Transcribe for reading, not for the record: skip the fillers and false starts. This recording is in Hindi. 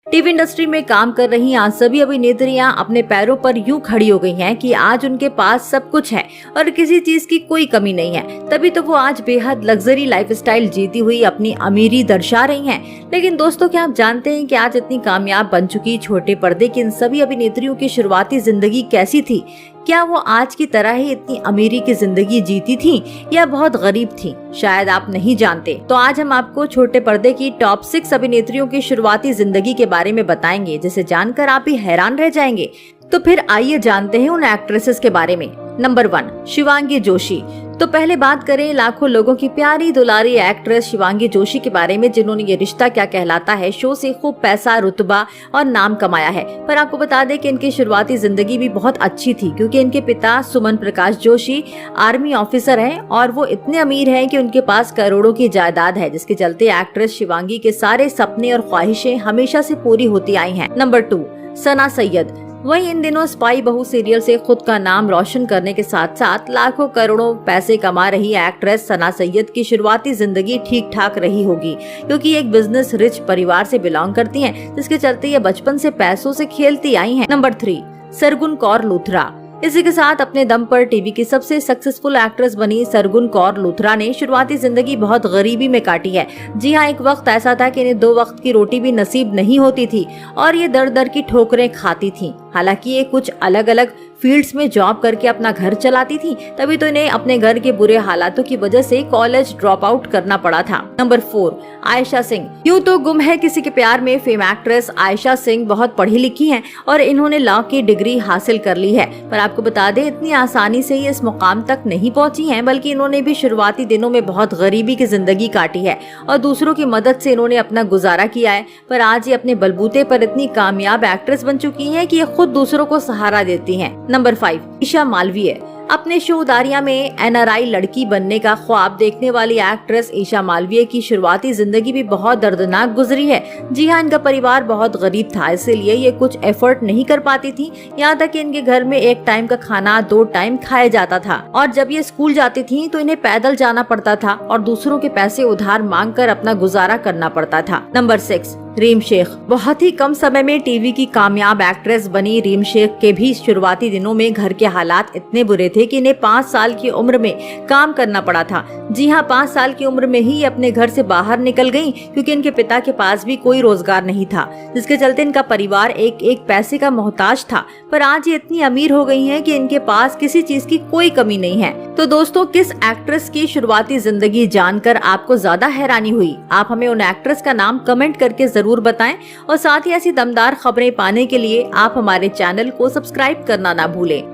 टीवी इंडस्ट्री में काम कर रही आज सभी अभिनेत्रियां अपने पैरों पर यूं खड़ी हो गई हैं कि आज उनके पास सब कुछ है और किसी चीज की कोई कमी नहीं है। तभी तो वो आज बेहद लग्जरी लाइफस्टाइल जीती हुई अपनी अमीरी दर्शा रही हैं। लेकिन दोस्तों, क्या आप जानते हैं कि आज इतनी कामयाब बन चुकी छोटे पर्दे की इन सभी अभिनेत्रियों की शुरुआती जिंदगी कैसी थी? क्या वो आज की तरह ही इतनी अमीरी की जिंदगी जीती थी या बहुत गरीब थी? शायद आप नहीं जानते। तो आज हम आपको छोटे पर्दे की टॉप 6 अभिनेत्रियों की शुरुआती जिंदगी के बारे में बताएंगे, जिसे जानकर आप भी हैरान रह जाएंगे। तो फिर आइए जानते हैं उन एक्ट्रेसेस के बारे में। नंबर 1, शिवांगी जोशी। तो पहले बात करें लाखों लोगों की प्यारी दुलारी एक्ट्रेस शिवांगी जोशी के बारे में, जिन्होंने ये रिश्ता क्या कहलाता है शो से खूब पैसा, रुतबा और नाम कमाया है। पर आपको बता दें कि इनकी शुरुआती जिंदगी भी बहुत अच्छी थी, क्योंकि इनके पिता सुमन प्रकाश जोशी आर्मी ऑफिसर हैं और वो इतने अमीर हैं कि उनके पास करोड़ों की जायदाद है, जिसके चलते एक्ट्रेस शिवांगी के सारे सपने और ख्वाहिशें हमेशा से पूरी होती आई हैं। नंबर 2, सना सैयद। वहीं इन दिनों स्पाई बहू सीरियल से खुद का नाम रोशन करने के साथ साथ लाखों करोड़ों पैसे कमा रही एक्ट्रेस सना सैयद की शुरुआती जिंदगी ठीक ठाक रही होगी, क्योंकि एक बिजनेस रिच परिवार से बिलोंग करती हैं, जिसके चलते ये बचपन से पैसों से खेलती आई हैं। नंबर 3, सरगुन कौर लूथरा। इसी के साथ अपने दम पर टीवी की सबसे सक्सेसफुल एक्ट्रेस बनी सरगुन कौर लूथरा ने शुरुआती जिंदगी बहुत गरीबी में काटी है। जी हाँ, एक वक्त ऐसा था कि इन्हें 2 वक्त की रोटी भी नसीब नहीं होती थी और ये दर दर की ठोकरें खाती थीं। हालांकि ये कुछ अलग अलग फील्ड्स में जॉब करके अपना घर चलाती थी, तभी तो इन्हें अपने घर के बुरे हालातों की वजह से कॉलेज ड्रॉप आउट करना पड़ा था। नंबर 4, आयशा सिंह। यूं तो गुम है किसी के प्यार में फेम एक्ट्रेस आयशा सिंह बहुत पढ़ी लिखी हैं और इन्होंने लॉ की डिग्री हासिल कर ली है। पर आपको बता दें, इतनी आसानी से ये इस मुकाम तक नहीं पहुंची हैं, बल्कि इन्होंने भी शुरुआती दिनों में बहुत गरीबी की जिंदगी काटी है और दूसरों की मदद से इन्होंने अपना गुजारा किया है। पर आज ये अपने बलबूते पर इतनी कामयाब एक्ट्रेस बन चुकी है कि ये खुद दूसरों को सहारा देती हैं। नंबर 5, ईशा मालवीय। अपने शो दारिया में एनआरआई लड़की बनने का ख्वाब देखने वाली एक्ट्रेस ईशा मालवीय की शुरुआती जिंदगी भी बहुत दर्दनाक गुजरी है। जी हाँ, इनका परिवार बहुत गरीब था, इसीलिए ये कुछ एफर्ट नहीं कर पाती थी। यहाँ तक कि इनके घर में एक टाइम का खाना 2 टाइम खाया जाता था और जब ये स्कूल जाती थी तो इन्हें पैदल जाना पड़ता था और दूसरों के पैसे उधार मांग कर अपना गुजारा करना पड़ता था। नंबर 6, रीम शेख। बहुत ही कम समय में टीवी की कामयाब एक्ट्रेस बनी रीम शेख के भी शुरुआती दिनों में घर के हालात इतने बुरे थे कि इन्हें 5 साल की उम्र में काम करना पड़ा था। जी हाँ, 5 साल की उम्र में ही ये अपने घर से बाहर निकल गईं, क्योंकि इनके पिता के पास भी कोई रोजगार नहीं था, जिसके चलते इनका परिवार एक एक पैसे का मोहताज था। पर आज ये इतनी अमीर हो गई हैं कि इनके पास किसी चीज की कोई कमी नहीं है। तो दोस्तों, किस एक्ट्रेस की शुरुआती जिंदगी जानकर आपको ज्यादा हैरानी हुई? आप हमें उन एक्ट्रेस का नाम कमेंट करके जरूर बताएं और साथ ही ऐसी दमदार खबरें पाने के लिए आप हमारे चैनल को सब्सक्राइब करना ना भूलें।